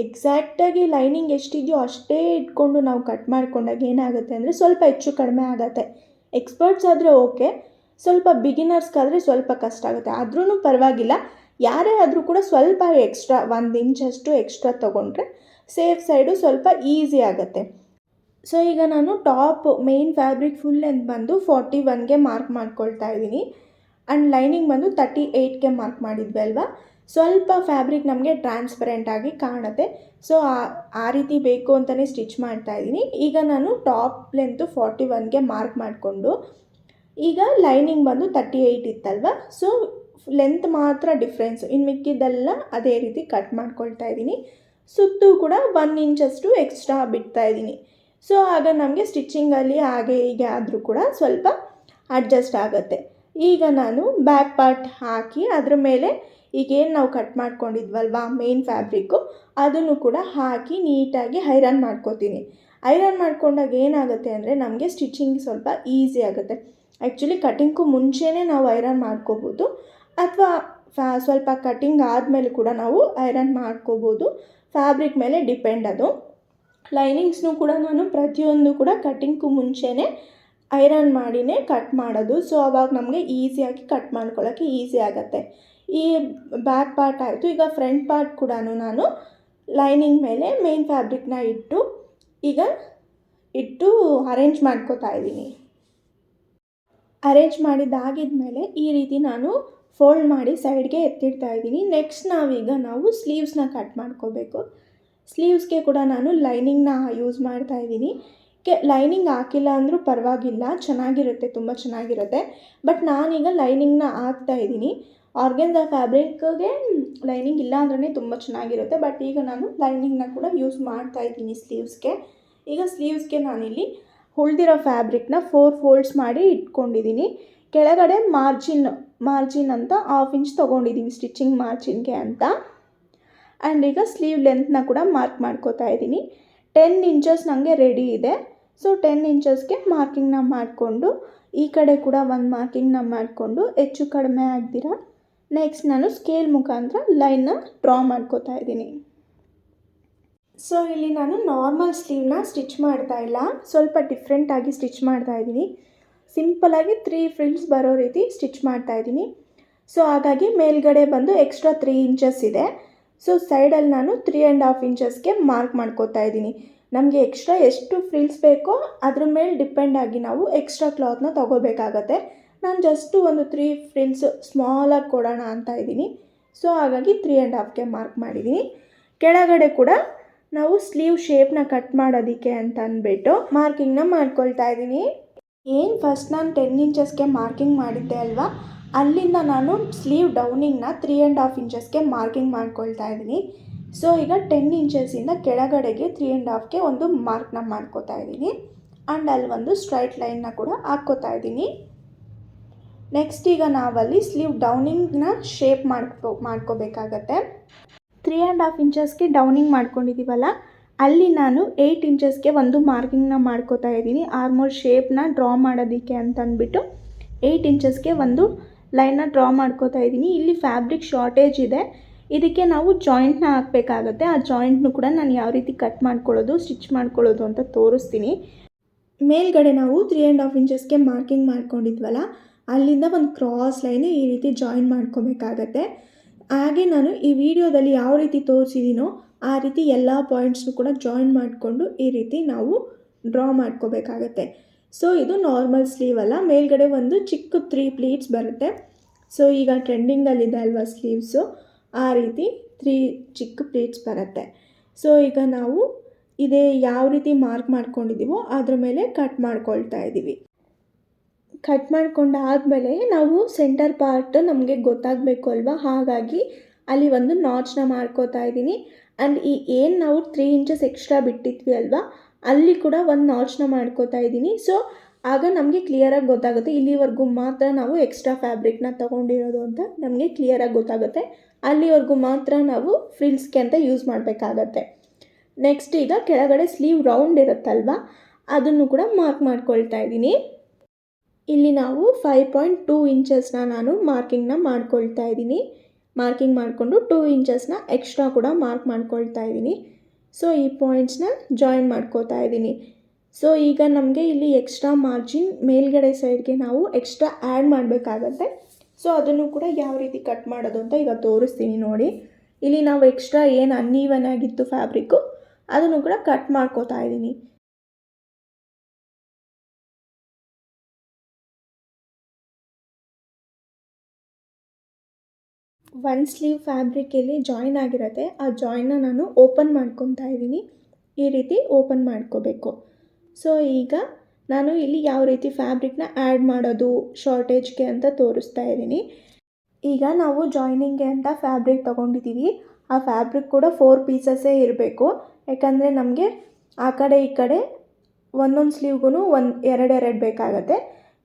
ಎಕ್ಸಾಕ್ಟಾಗಿ ಲೈನಿಂಗ್ ಎಷ್ಟಿದೆಯೋ ಅಷ್ಟೇ ಇಟ್ಕೊಂಡು ನಾವು ಕಟ್ ಮಾಡ್ಕೊಂಡಾಗ ಏನಾಗುತ್ತೆ ಅಂದರೆ ಸ್ವಲ್ಪ ಹೆಚ್ಚು ಕಡಿಮೆ ಆಗುತ್ತೆ. ಎಕ್ಸ್ಪರ್ಟ್ಸ್ ಆದರೆ ಓಕೆ, ಸ್ವಲ್ಪ ಬಿಗಿನರ್ಸ್ಗಾದರೆ ಸ್ವಲ್ಪ ಕಷ್ಟ ಆಗುತ್ತೆ. ಆದ್ರೂ ಪರವಾಗಿಲ್ಲ, ಯಾರೇ ಆದರೂ ಕೂಡ ಸ್ವಲ್ಪ ಎಕ್ಸ್ಟ್ರಾ 1 ಇಂಚಷ್ಟು ಎಕ್ಸ್ಟ್ರಾ ತೊಗೊಂಡ್ರೆ ಸೇಫ್ ಸೈಡು ಸ್ವಲ್ಪ ಈಸಿ ಆಗುತ್ತೆ. ಸೊ ಈಗ ನಾನು top main fabric full length ಬಂದು 41ಗೆ ಮಾರ್ಕ್ ಮಾಡ್ಕೊಳ್ತಾ ಇದ್ದೀನಿ. ಆ್ಯಂಡ್ ಲೈನಿಂಗ್ ಬಂದು 38ಗೆ ಮಾರ್ಕ್ ಮಾಡಿದ್ವಿ ಅಲ್ವಾ. ಸ್ವಲ್ಪ ಫ್ಯಾಬ್ರಿಕ್ ನಮಗೆ ಟ್ರಾನ್ಸ್ಪರೆಂಟಾಗಿ ಕಾಣುತ್ತೆ. ಸೊ ಆ ರೀತಿ ಬೇಕು ಅಂತಲೇ ಸ್ಟಿಚ್ ಮಾಡ್ತಾಯಿದ್ದೀನಿ. ಈಗ ನಾನು ಟಾಪ್ ಲೆಂತು 41ಗೆ ಮಾರ್ಕ್ ಮಾಡಿಕೊಂಡು ಈಗ ಲೈನಿಂಗ್ ಬಂದು 38 ಇತ್ತಲ್ವ. ಸೊ ಲೆಂತ್ ಮಾತ್ರ ಡಿಫ್ರೆನ್ಸು, ಇನ್ನು ಮಿಕ್ಕಿದ್ದೆಲ್ಲ ಅದೇ ರೀತಿ ಕಟ್ ಮಾಡ್ಕೊಳ್ತಾ ಇದ್ದೀನಿ. ಸುತ್ತು ಕೂಡ 1 ಇಂಚಷ್ಟು ಎಕ್ಸ್ಟ್ರಾ ಬಿಡ್ತಾ ಇದ್ದೀನಿ. ಸೊ ಆಗ ನಮಗೆ ಸ್ಟಿಚ್ಚಿಂಗಲ್ಲಿ ಹಾಗೆ ಹೀಗೆ ಆದರೂ ಕೂಡ ಸ್ವಲ್ಪ ಅಡ್ಜಸ್ಟ್ ಆಗುತ್ತೆ. ಈಗ ನಾನು ಬ್ಯಾಕ್ ಪಾರ್ಟ್ ಹಾಕಿ ಅದ್ರ ಮೇಲೆ ಈಗೇನು ನಾವು ಕಟ್ ಮಾಡ್ಕೊಂಡಿದ್ವಲ್ವಾ ಮೇನ್ ಫ್ಯಾಬ್ರಿಕ್ಕು, ಅದನ್ನು ಕೂಡ ಹಾಕಿ ನೀಟಾಗಿ ಐರನ್ ಮಾಡ್ಕೋತೀನಿ. ಐರನ್ ಮಾಡ್ಕೊಂಡಾಗ ಏನಾಗುತ್ತೆ ಅಂದರೆ ನಮಗೆ ಸ್ಟಿಚಿಂಗ್ ಸ್ವಲ್ಪ ಈಸಿ ಆಗುತ್ತೆ. ಆ್ಯಕ್ಚುಲಿ ಕಟಿಂಗ್ಗೂ ಮುಂಚೆನೇ ನಾವು ಐರನ್ ಮಾಡ್ಕೋಬೋದು, ಅಥವಾ ಸ್ವಲ್ಪ ಕಟಿಂಗ್ ಆದಮೇಲೆ ಕೂಡ ನಾವು ಐರನ್ ಮಾಡ್ಕೋಬೋದು. ಫ್ಯಾಬ್ರಿಕ್ ಮೇಲೆ ಡಿಪೆಂಡ್ ಅದು. ಲೈನಿಂಗ್ಸ್ನೂ ಕೂಡ ನಾನು ಪ್ರತಿಯೊಂದು ಕೂಡ ಕಟಿಂಗ್ಗೂ ಮುಂಚೆನೇ ಐರನ್ ಮಾಡಿನೇ ಕಟ್ ಮಾಡೋದು. ಸೊ ಅವಾಗ ನಮಗೆ ಈಸಿಯಾಗಿ ಕಟ್ ಮಾಡ್ಕೊಳ್ಳೋಕ್ಕೆ ಈಸಿ ಆಗುತ್ತೆ. ಈ ಬ್ಯಾಕ್ ಪಾರ್ಟ್ ಆಯಿತು. ಈಗ ಫ್ರಂಟ್ ಪಾರ್ಟ್ ಕೂಡ ನಾನು ಲೈನಿಂಗ್ ಮೇಲೆ ಮೇನ್ ಫ್ಯಾಬ್ರಿಕ್ನ ಇಟ್ಟು ಅರೇಂಜ್ ಮಾಡ್ಕೋತಾ ಇದ್ದೀನಿ. ಅರೇಂಜ್ ಮಾಡಿದ್ದಾಗಿದ್ಮೇಲೆ ಈ ರೀತಿ ನಾನು ಫೋಲ್ಡ್ ಮಾಡಿ ಸೈಡ್ಗೆ ಎತ್ತಿಡ್ತಾ ಇದ್ದೀನಿ. ನೆಕ್ಸ್ಟ್ ನಾವು ಸ್ಲೀವ್ಸ್ನ ಕಟ್ ಮಾಡ್ಕೋಬೇಕು. ಸ್ಲೀವ್ಸ್ಗೆ ಕೂಡ ನಾನು ಲೈನಿಂಗ್ನ ಯೂಸ್ ಮಾಡ್ತಾ ಇದ್ದೀನಿ. ಲೈನಿಂಗ್ ಹಾಕಿಲ್ಲ ಅಂದರೂ ಪರವಾಗಿಲ್ಲ, ಚೆನ್ನಾಗಿರುತ್ತೆ, ತುಂಬ ಚೆನ್ನಾಗಿರುತ್ತೆ. ಬಟ್ ನಾನೀಗ ಲೈನಿಂಗ್ನ ಹಾಕ್ತಾ ಇದ್ದೀನಿ. ಆರ್ಗೆನ್ಜಾ ಫ್ಯಾಬ್ರಿಕ್ಗೆ ಲೈನಿಂಗ್ ಇಲ್ಲ ಅಂದ್ರೇ ತುಂಬ ಚೆನ್ನಾಗಿರುತ್ತೆ. ಬಟ್ ಈಗ ನಾನು ಲೈನಿಂಗ್ನ ಕೂಡ ಯೂಸ್ ಮಾಡ್ತಾ ಇದ್ದೀನಿ ಸ್ಲೀವ್ಸ್ಗೆ. ಈಗ ಸ್ಲೀವ್ಸ್ಗೆ ನಾನಿಲ್ಲಿ ಉಳಿದಿರೋ ಫ್ಯಾಬ್ರಿಕ್ನ 4 ಫೋಲ್ಡ್ಸ್ ಮಾಡಿ ಇಟ್ಕೊಂಡಿದ್ದೀನಿ. ಕೆಳಗಡೆ ಮಾರ್ಜಿನ್ ಅಂತ 1/2 ಇಂಚ್ ತೊಗೊಂಡಿದ್ದೀನಿ ಸ್ಟಿಚಿಂಗ್ ಮಾರ್ಜಿನ್ಗೆ ಅಂತ. ಆ್ಯಂಡ್ ಈಗ ಸ್ಲೀವ್ ಲೆಂತ್ನ ಕೂಡ ಮಾರ್ಕ್ ಮಾಡ್ಕೋತಾ ಇದ್ದೀನಿ. 10 ಇಂಚಸ್ ನನಗೆ ರೆಡಿ ಇದೆ. ಸೊ 10 ಇಂಚಸ್ಗೆ ಮಾರ್ಕಿಂಗ್ನ ಮಾಡಿಕೊಂಡು ಈ ಕಡೆ ಕೂಡ ಒಂದು ಮಾರ್ಕಿಂಗ್ನ ಮಾಡಿಕೊಂಡು ಹೆಚ್ಚು ಕಡಿಮೆ ಆಗ್ದಿರ ನೆಕ್ಸ್ಟ್ ನಾನು ಸ್ಕೇಲ್ ಮುಖಾಂತರ ಲೈನ್ನ ಡ್ರಾ ಮಾಡ್ಕೋತಾ ಇದ್ದೀನಿ. ಸೊ ಇಲ್ಲಿ ನಾನು ನಾರ್ಮಲ್ ಸ್ಲೀವ್ನ ಸ್ಟಿಚ್ ಮಾಡ್ತಾ ಇಲ್ಲ, ಸ್ವಲ್ಪ ಡಿಫ್ರೆಂಟಾಗಿ ಸ್ಟಿಚ್ ಮಾಡ್ತಾ ಇದ್ದೀನಿ. ಸಿಂಪಲಾಗಿ 3 ಫ್ರಿಲ್ಸ್ ಬರೋ ರೀತಿ ಸ್ಟಿಚ್ ಮಾಡ್ತಾ ಇದ್ದೀನಿ. ಸೊ ಹಾಗಾಗಿ ಮೇಲ್ಗಡೆ ಬಂದು ಎಕ್ಸ್ಟ್ರಾ 3 ಇಂಚಸ್ ಇದೆ. ಸೊ ಸೈಡಲ್ಲಿ ನಾನು 3.5 ಇಂಚಸ್ಗೆ ಮಾರ್ಕ್ ಮಾಡ್ಕೋತಾ ಇದ್ದೀನಿ. ನಮಗೆ ಎಕ್ಸ್ಟ್ರಾ ಎಷ್ಟು ಫ್ರಿಲ್ಸ್ ಬೇಕೋ ಅದ್ರ ಮೇಲೆ ಡಿಪೆಂಡ್ ಆಗಿ ನಾವು ಎಕ್ಸ್ಟ್ರಾ ಕ್ಲಾತ್ನ ತೊಗೋಬೇಕಾಗತ್ತೆ. ನಾನು ಜಸ್ಟು ಒಂದು 3 ಫ್ರಿಲ್ಸ್ ಸ್ಮಾಲಾಗಿ ಕೊಡೋಣ ಅಂತ ಇದ್ದೀನಿ. ಸೊ ಹಾಗಾಗಿ 3.5ಗೆ ಮಾರ್ಕ್ ಮಾಡಿದ್ದೀನಿ. ಕೆಳಗಡೆ ಕೂಡ ನಾವು ಸ್ಲೀವ್ ಶೇಪ್ನ ಕಟ್ ಮಾಡೋದಕ್ಕೆ ಅಂತ ಅಂದ್ಬಿಟ್ಟು ಮಾರ್ಕಿಂಗ್ನ ಮಾಡ್ಕೊಳ್ತಾ ಇದ್ದೀನಿ. ಏನು ಫಸ್ಟ್ ನಾನು 10 ಇಂಚಸ್ಗೆ ಮಾರ್ಕಿಂಗ್ ಮಾಡಿದ್ದೆ ಅಲ್ವಾ, ಅಲ್ಲಿಂದ ನಾನು ಸ್ಲೀವ್ ಡೌನಿಂಗ್ನ 3.5 ಇಂಚಸ್ಗೆ ಮಾರ್ಕಿಂಗ್ ಮಾಡ್ಕೊಳ್ತಾ ಇದ್ದೀನಿ. ಸೊ ಈಗ 10 ಇಂಚಸ್ಸಿಂದ ಕೆಳಗಡೆಗೆ 3.5ಗೆ ಒಂದು ಮಾರ್ಕ್ನ ಮಾಡ್ಕೋತಾ ಇದ್ದೀನಿ. ಆ್ಯಂಡ್ ಅಲ್ಲಿ ಒಂದು ಸ್ಟ್ರೈಟ್ ಲೈನ್ನ ಕೂಡ ಹಾಕ್ಕೋತಾ ಇದ್ದೀನಿ. ನೆಕ್ಸ್ಟ್ ಈಗ ನಾವಲ್ಲಿ ಸ್ಲೀವ್ ಡೌನಿಂಗ್ನ ಶೇಪ್ ಮಾಡ್ಕೋಬೇಕಾಗತ್ತೆ. 3.5 ಇಂಚಸ್ಗೆ ಡೌನಿಂಗ್ ಮಾಡ್ಕೊಂಡಿದ್ದೀವಲ್ಲ, ಅಲ್ಲಿ ನಾನು 8 ಇಂಚಸ್ಗೆ ಒಂದು ಮಾರ್ಕಿಂಗ್ನ ಮಾಡ್ಕೋತಾ ಇದ್ದೀನಿ. ಆರ್ಮೋಲ್ ಶೇಪ್ನ ಡ್ರಾ ಮಾಡೋದಕ್ಕೆ ಅಂತ ಅಂದ್ಬಿಟ್ಟು 8 ಇಂಚಸ್ಗೆ ಒಂದು ಲೈನ್ನ ಡ್ರಾ ಮಾಡ್ಕೋತಾ ಇದ್ದೀನಿ. ಇಲ್ಲಿ ಫ್ಯಾಬ್ರಿಕ್ ಶಾರ್ಟೇಜ್ ಇದೆ, ಇದಕ್ಕೆ ನಾವು ಜಾಯಿಂಟ್ನ ಹಾಕಬೇಕಾಗತ್ತೆ. ಆ ಜಾಯಿಂಟ್ನು ಕೂಡ ನಾನು ಯಾವ ರೀತಿ ಕಟ್ ಮಾಡ್ಕೊಳ್ಳೋದು ಸ್ಟಿಚ್ ಮಾಡ್ಕೊಳ್ಳೋದು ಅಂತ ತೋರಿಸ್ತೀನಿ. ಮೇಲ್ಗಡೆ ನಾವು 3.5 ಇಂಚಸ್ಗೆ ಮಾರ್ಕಿಂಗ್ ಮಾಡ್ಕೊಂಡಿದ್ವಲ್ಲ, ಅಲ್ಲಿಂದ ಒಂದು ಕ್ರಾಸ್ ಲೈನ್ ಈ ರೀತಿ ಜಾಯಿನ್ ಮಾಡ್ಕೋಬೇಕಾಗತ್ತೆ. ಹಾಗೆ ನಾನು ಈ ವಿಡಿಯೋದಲ್ಲಿ ಯಾವ ರೀತಿ ತೋರಿಸಿದ್ದೀನೋ ಆ ರೀತಿ ಎಲ್ಲ ಪಾಯಿಂಟ್ಸ್ನು ಕೂಡ ಜಾಯಿನ್ ಮಾಡಿಕೊಂಡು ಈ ರೀತಿ ನಾವು ಡ್ರಾ ಮಾಡ್ಕೋಬೇಕಾಗತ್ತೆ. ಸೊ ಇದು ನಾರ್ಮಲ್ ಸ್ಲೀವ್ ಅಲ್ಲ, ಮೇಲ್ಗಡೆ ಒಂದು ಚಿಕ್ಕ 3 ಪ್ಲೀಟ್ಸ್ ಬರುತ್ತೆ. ಸೊ ಈಗ ಟ್ರೆಂಡಿಂಗಲ್ಲಿದೆ ಅಲ್ವಾ ಸ್ಲೀವ್ಸು, ಆ ರೀತಿ 3 ಚಿಕ್ಕ ಪ್ಲೀಟ್ಸ್ ಬರುತ್ತೆ. ಸೊ ಈಗ ನಾವು ಇದೇ ಯಾವ ರೀತಿ ಮಾರ್ಕ್ ಮಾಡ್ಕೊಂಡಿದ್ದೀವೋ ಅದ್ರ ಮೇಲೆ ಕಟ್ ಮಾಡ್ಕೊಳ್ತಾ ಇದ್ದೀವಿ. ಕಟ್ ಮಾಡ್ಕೊಂಡಾದಮೇಲೆ ನಾವು ಸೆಂಟರ್ ಪಾರ್ಟ್ ನಮಗೆ ಗೊತ್ತಾಗಬೇಕು ಅಲ್ವಾ, ಹಾಗಾಗಿ ಅಲ್ಲಿ ಒಂದು ನಾಚ್ನ ಮಾಡ್ಕೋತಾ ಇದ್ದೀನಿ. ಆ್ಯಂಡ್ ಏನು ನಾವು 3 ಇಂಚಸ್ ಎಕ್ಸ್ಟ್ರಾ ಬಿಟ್ಟಿದ್ವಿ ಅಲ್ವಾ, ಅಲ್ಲಿ ಕೂಡ ಒಂದು ನಾಚ್ನ ಮಾಡ್ಕೋತಾ ಇದ್ದೀನಿ. ಸೊ ಆಗ ನಮಗೆ ಕ್ಲಿಯರಾಗಿ ಗೊತ್ತಾಗುತ್ತೆ ಇಲ್ಲಿವರೆಗೂ ಮಾತ್ರ ನಾವು ಎಕ್ಸ್ಟ್ರಾ ಫ್ಯಾಬ್ರಿಕ್ನ ತೊಗೊಂಡಿರೋದು ಅಂತ ನಮಗೆ ಕ್ಲಿಯರಾಗಿ ಗೊತ್ತಾಗುತ್ತೆ. ಅಲ್ಲಿವರೆಗೂ ಮಾತ್ರ ನಾವು ಫ್ರಿಲ್ಸ್ಗೆ ಅಂತ ಯೂಸ್ ಮಾಡಬೇಕಾಗತ್ತೆ. ನೆಕ್ಸ್ಟ್ ಈಗ ಕೆಳಗಡೆ ಸ್ಲೀವ್ ರೌಂಡ್ ಇರುತ್ತಲ್ವ, ಅದನ್ನು ಕೂಡ ಮಾರ್ಕ್ ಮಾಡ್ಕೊಳ್ತಾ ಇದ್ದೀನಿ. ಇಲ್ಲಿ ನಾವು 5.2 ಇಂಚಸ್ನ ನಾನು ಮಾರ್ಕಿಂಗ್ನ ಮಾಡ್ಕೊಳ್ತಾ ಇದ್ದೀನಿ. ಮಾರ್ಕಿಂಗ್ ಮಾಡಿಕೊಂಡು 2 ಇಂಚಸ್ನ ಎಕ್ಸ್ಟ್ರಾ ಕೂಡ ಮಾರ್ಕ್ ಮಾಡ್ಕೊಳ್ತಾ ಇದ್ದೀನಿ. ಸೊ ಈ ಪಾಯಿಂಟ್ಸ್ನ ಜಾಯಿನ್ ಮಾಡ್ಕೋತಾ ಇದ್ದೀನಿ. ಸೊ ಈಗ ನಮಗೆ ಇಲ್ಲಿ ಎಕ್ಸ್ಟ್ರಾ ಮಾರ್ಜಿನ್ ಮೇಲ್ಗಡೆ ಸೈಡ್ಗೆ ನಾವು ಎಕ್ಸ್ಟ್ರಾ ಆ್ಯಡ್ ಮಾಡಬೇಕಾಗತ್ತೆ. ಸೊ ಅದನ್ನು ಕೂಡ ಯಾವ ರೀತಿ ಕಟ್ ಮಾಡೋದು ಅಂತ ಈಗ ತೋರಿಸ್ತೀನಿ ನೋಡಿ. ಇಲ್ಲಿ ನಾವು ಎಕ್ಸ್ಟ್ರಾ ಏನು ಅನ್ನೀವನ್ ಆಗಿತ್ತು ಫ್ಯಾಬ್ರಿಕ್ಕು, ಅದನ್ನು ಕೂಡ ಕಟ್ ಮಾಡ್ಕೋತಾ ಇದ್ದೀನಿ. ಒನ್ ಸ್ಲೀವ್ ಫ್ಯಾಬ್ರಿಕಲ್ಲಿ ಜಾಯಿನ್ ಆಗಿರುತ್ತೆ, ಆ ಜಾಯಿನ್ನ ನಾನು ಓಪನ್ ಮಾಡ್ಕೊತಾ ಇದ್ದೀನಿ. ಈ ರೀತಿ ಓಪನ್ ಮಾಡ್ಕೋಬೇಕು. ಸೊ ಈಗ ನಾನು ಇಲ್ಲಿ ಯಾವ ರೀತಿ ಫ್ಯಾಬ್ರಿಕ್ನ ಆ್ಯಡ್ ಮಾಡೋದು ಶಾರ್ಟೇಜ್ಗೆ ಅಂತ ತೋರಿಸ್ತಾ ಇದ್ದೀನಿ. ಈಗ ನಾವು ಜಾಯ್ನಿಂಗ್ಗೆ ಅಂತ ಫ್ಯಾಬ್ರಿಕ್ ತೊಗೊಂಡಿದ್ದೀವಿ. ಆ ಫ್ಯಾಬ್ರಿಕ್ ಕೂಡ 4 ಪೀಸಸ್ಸೇ ಇರಬೇಕು, ಯಾಕಂದರೆ ನಮಗೆ ಆ ಕಡೆ ಈ ಕಡೆ ಒಂದೊಂದು ಸ್ಲೀವ್ಗೂ ಎರಡು ಬೇಕಾಗತ್ತೆ.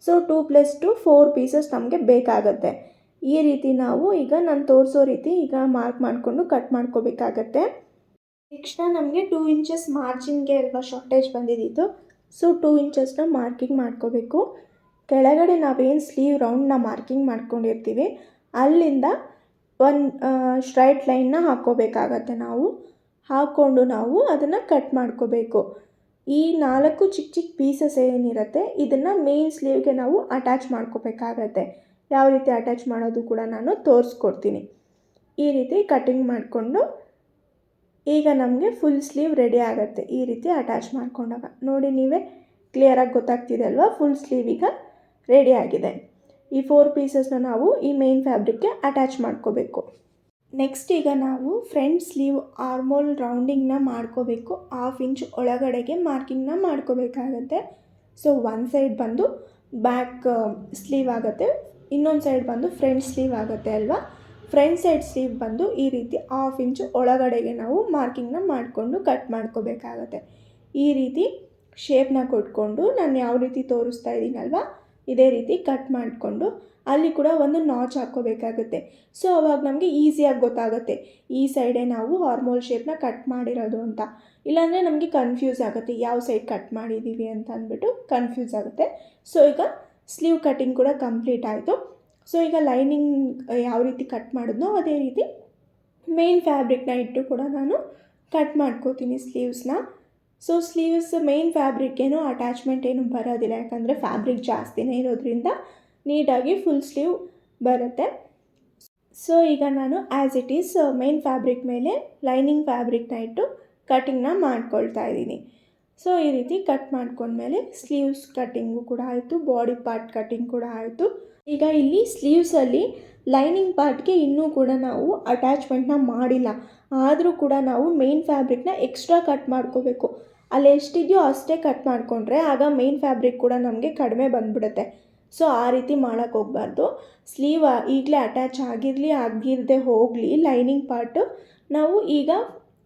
ಸೊ 2 + 2 4 ಪೀಸಸ್ ನಮಗೆ ಬೇಕಾಗತ್ತೆ. ಈ ರೀತಿ ನಾವು ಈಗ ನಾನು ತೋರಿಸೋ ರೀತಿ ಈಗ ಮಾರ್ಕ್ ಮಾಡಿಕೊಂಡು ಕಟ್ ಮಾಡ್ಕೋಬೇಕಾಗತ್ತೆ. ನೆಕ್ಸ್ಟ್ನ ನಮಗೆ 2 ಇಂಚಸ್ ಮಾರ್ಜಿನ್ಗೆ ಅಲ್ವಾ ಶಾರ್ಟೇಜ್ ಬಂದಿದ್ದು. ಸೊ 2 ಇಂಚಸ್ನ ಮಾರ್ಕಿಂಗ್ ಮಾಡ್ಕೋಬೇಕು. ಕೆಳಗಡೆ ನಾವೇನು ಸ್ಲೀವ್ ರೌಂಡ್ನ ಮಾರ್ಕಿಂಗ್ ಮಾಡ್ಕೊಂಡಿರ್ತೀವಿ ಅಲ್ಲಿಂದ ಒಂದು ಸ್ಟ್ರೈಟ್ ಲೈನ್ನ ಹಾಕ್ಕೋಬೇಕಾಗತ್ತೆ. ಹಾಕ್ಕೊಂಡು ನಾವು ಅದನ್ನು ಕಟ್ ಮಾಡ್ಕೋಬೇಕು. ಈ 4 ಚಿಕ್ಕ ಚಿಕ್ಕ ಪೀಸಸ್ ಏನಿರುತ್ತೆ ಇದನ್ನು ಮೇನ್ ಸ್ಲೀವ್ಗೆ ನಾವು ಅಟ್ಯಾಚ್ ಮಾಡ್ಕೋಬೇಕಾಗತ್ತೆ. ಯಾವ ರೀತಿ ಅಟ್ಯಾಚ್ ಮಾಡೋದು ಕೂಡ ನಾನು ತೋರಿಸ್ಕೊಡ್ತೀನಿ. ಈ ರೀತಿ ಕಟಿಂಗ್ ಮಾಡಿಕೊಂಡು ಈಗ ನಮಗೆ ಫುಲ್ ಸ್ಲೀವ್ ರೆಡಿ ಆಗುತ್ತೆ. ಈ ರೀತಿ ಅಟ್ಯಾಚ್ ಮಾಡ್ಕೊಂಡಾಗ ನೋಡಿ ನೀವೇ ಕ್ಲಿಯರಾಗಿ ಗೊತ್ತಾಗ್ತಿದೆ ಅಲ್ವಾ, ಫುಲ್ ಸ್ಲೀವ್ ಈಗ ರೆಡಿ ಆಗಿದೆ. ಈ 4 ಪೀಸಸ್ನ ನಾವು ಈ ಮೇನ್ ಫ್ಯಾಬ್ರಿಕ್ಗೆ ಅಟ್ಯಾಚ್ ಮಾಡ್ಕೋಬೇಕು. ನೆಕ್ಸ್ಟ್ ಈಗ ನಾವು ಫ್ರಂಟ್ ಸ್ಲೀವ್ ಆರ್ಮೋಲ್ ರೌಂಡಿಂಗ್ನ ಮಾಡ್ಕೋಬೇಕು. 1/2 ಇಂಚ್ ಒಳಗಡೆಗೆ ಮಾರ್ಕಿಂಗ್ನ ಮಾಡ್ಕೋಬೇಕಾಗತ್ತೆ. ಸೊ ಒಂದು ಸೈಡ್ ಬಂದು ಬ್ಯಾಕ್ ಸ್ಲೀವ್ ಆಗುತ್ತೆ, ಇನ್ನೊಂದು ಸೈಡ್ ಬಂದು ಫ್ರಂಟ್ ಸ್ಲೀವ್ ಆಗುತ್ತೆ ಅಲ್ವಾ. ಫ್ರಂಟ್ ಸೈಡ್ ಸ್ಲೀವ್ ಬಂದು ಈ ರೀತಿ 1/2 ಇಂಚ್ ಒಳಗಡೆಗೆ ನಾವು ಮಾರ್ಕಿಂಗ್ನ ಮಾಡಿಕೊಂಡು ಕಟ್ ಮಾಡ್ಕೋಬೇಕಾಗತ್ತೆ. ಈ ರೀತಿ ಶೇಪ್ನ ಕೊಟ್ಕೊಂಡು ನಾನು ಯಾವ ರೀತಿ ತೋರಿಸ್ತಾ ಇದ್ದೀನಲ್ವ ಇದೇ ರೀತಿ ಕಟ್ ಮಾಡಿಕೊಂಡು ಅಲ್ಲಿ ಕೂಡ ಒಂದು ನಾಚ್ ಹಾಕ್ಕೋಬೇಕಾಗುತ್ತೆ. ಸೊ ಅವಾಗ ನಮಗೆ ಈಸಿಯಾಗಿ ಗೊತ್ತಾಗುತ್ತೆ ಈ ಸೈಡೇ ನಾವು ಆರ್ಮೋಲ್ ಶೇಪ್ನ ಕಟ್ ಮಾಡಿರೋದು ಅಂತ. ಇಲ್ಲಾಂದರೆ ನಮಗೆ ಕನ್ಫ್ಯೂಸ್ ಆಗುತ್ತೆ ಯಾವ ಸೈಡ್ ಕಟ್ ಮಾಡಿದ್ದೀವಿ ಅಂತ ಅಂದ್ಬಿಟ್ಟು ಕನ್ಫ್ಯೂಸ್ ಆಗುತ್ತೆ. ಸೊ ಈಗ ಸ್ಲೀವ್ ಕಟ್ಟಿಂಗ್ ಕೂಡ ಕಂಪ್ಲೀಟ್ ಆಯಿತು. ಸೊ ಈಗ ಲೈನಿಂಗ್ ಯಾವ ರೀತಿ ಕಟ್ ಮಾಡಿದ್ನೋ ಅದೇ ರೀತಿ ಮೇನ್ ಫ್ಯಾಬ್ರಿಕ್ನ ಇಟ್ಟು ಕೂಡ ನಾನು ಕಟ್ ಮಾಡ್ಕೋತೀನಿ ಸ್ಲೀವ್ಸ್ನ. ಸೊ ಸ್ಲೀವ್ಸ್ ಮೇನ್ ಫ್ಯಾಬ್ರಿಕ್ ಏನು ಅಟ್ಯಾಚ್ಮೆಂಟ್ ಏನು ಬರೋದಿಲ್ಲ, ಯಾಕಂದರೆ ಫ್ಯಾಬ್ರಿಕ್ ಜಾಸ್ತಿನೇ ಇರೋದ್ರಿಂದ ನೀಟಾಗಿ ಫುಲ್ ಸ್ಲೀವ್ ಬರುತ್ತೆ. ಸೊ ಈಗ ನಾನು as it is main fabric ಮೇಲೆ ಲೈನಿಂಗ್ ಫ್ಯಾಬ್ರಿಕ್ನ ಇಟ್ಟು ಕಟಿಂಗ್ನ ಮಾಡ್ಕೊಳ್ತಾ ಇದ್ದೀನಿ. ಸೊ ಈ ರೀತಿ ಕಟ್ ಮಾಡ್ಕೊಂಡ್ಮೇಲೆ ಸ್ಲೀವ್ಸ್ ಕಟ್ಟಿಂಗು ಕೂಡ ಆಯಿತು, ಬಾಡಿ ಪಾರ್ಟ್ ಕಟ್ಟಿಂಗ್ ಕೂಡ ಆಯಿತು. ಈಗ ಇಲ್ಲಿ ಸ್ಲೀವ್ಸಲ್ಲಿ ಲೈನಿಂಗ್ ಪಾರ್ಟ್ಗೆ ಇನ್ನೂ ಕೂಡ ನಾವು ಅಟ್ಯಾಚ್ಮೆಂಟ್ನ ಮಾಡಿಲ್ಲ, ಆದರೂ ಕೂಡ ನಾವು ಮೇನ್ ಫ್ಯಾಬ್ರಿಕ್ನ ಎಕ್ಸ್ಟ್ರಾ ಕಟ್ ಮಾಡ್ಕೋಬೇಕು. ಅಲ್ಲಿ ಎಷ್ಟಿದೆಯೋ ಅಷ್ಟೇ ಕಟ್ ಮಾಡಿಕೊಂಡ್ರೆ ಆಗ ಮೇನ್ ಫ್ಯಾಬ್ರಿಕ್ ಕೂಡ ನಮಗೆ ಕಡಿಮೆ ಬಂದುಬಿಡುತ್ತೆ. ಸೊ ಆ ರೀತಿ ಮಾಡೋಕ್ಕೆ ಹೋಗಬಾರ್ದು. ಸ್ಲೀವ್ ಈಗಲೇ ಅಟ್ಯಾಚ್ ಆಗಿರದೆ ಹೋಗಲಿ ಲೈನಿಂಗ್ ಪಾರ್ಟು, ನಾವು ಈಗ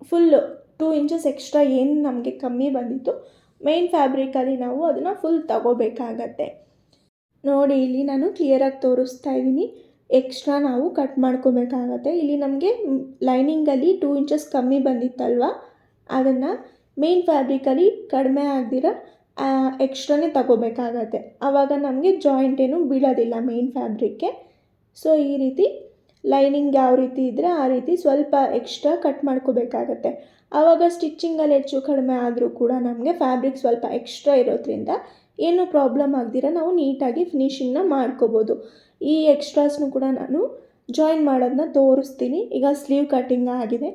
ಫುಲ್ಲು 2 ಇಂಚಸ್ ಎಕ್ಸ್ಟ್ರಾ ಏನು ನಮಗೆ ಕಮ್ಮಿ ಬಂದಿತ್ತು ಮೇನ್ ಫ್ಯಾಬ್ರಿಕಲ್ಲಿ ನಾವು ಅದನ್ನು ಫುಲ್ ತಗೋಬೇಕಾಗತ್ತೆ. ನೋಡಿ ಇಲ್ಲಿ ನಾನು ಕ್ಲಿಯರಾಗಿ ತೋರಿಸ್ತಾ ಇದ್ದೀನಿ. ಎಕ್ಸ್ಟ್ರಾ ನಾವು ಕಟ್ ಮಾಡ್ಕೋಬೇಕಾಗತ್ತೆ. ಇಲ್ಲಿ ನಮಗೆ ಲೈನಿಂಗಲ್ಲಿ 2 ಇಂಚಸ್ ಕಮ್ಮಿ ಬಂದಿತ್ತಲ್ವ, ಅದನ್ನು ಮೇನ್ ಫ್ಯಾಬ್ರಿಕಲ್ಲಿ ಕಡಿಮೆ ಆಗದಿರ ಎಕ್ಸ್ಟ್ರಾನೇ ತಗೋಬೇಕಾಗತ್ತೆ. ಆವಾಗ ನಮಗೆ ಜಾಯಿಂಟ್ ಏನು ಬೀಳೋದಿಲ್ಲ ಮೇನ್ ಫ್ಯಾಬ್ರಿಕ್ಗೆ. ಸೊ ಈ ರೀತಿ ಲೈನಿಂಗ್ ಯಾವ ರೀತಿ ಇದ್ದರೆ ಆ ರೀತಿ ಸ್ವಲ್ಪ ಎಕ್ಸ್ಟ್ರಾ ಕಟ್ ಮಾಡ್ಕೋಬೇಕಾಗತ್ತೆ. ಆವಾಗ ಸ್ಟಿಚ್ಚಿಂಗಲ್ಲಿ ಹೆಚ್ಚು ಕಡಿಮೆ ಆದರೂ ಕೂಡ ನಮಗೆ ಫ್ಯಾಬ್ರಿಕ್ ಸ್ವಲ್ಪ ಎಕ್ಸ್ಟ್ರಾ ಇರೋದ್ರಿಂದ ಏನೂ ಪ್ರಾಬ್ಲಮ್ ಆಗದಿರ ನಾವು ನೀಟಾಗಿ ಫಿನಿಶಿಂಗ್ನ ಮಾಡ್ಕೋಬೋದು. ಈ ಎಕ್ಸ್ಟ್ರಾಸ್ನು ಕೂಡ ನಾನು ಜಾಯಿನ್ ಮಾಡೋದನ್ನ ತೋರಿಸ್ತೀನಿ. ಈಗ ಸ್ಲೀವ್ ಕಟ್ಟಿಂಗ್ ಆಗಿದೆ.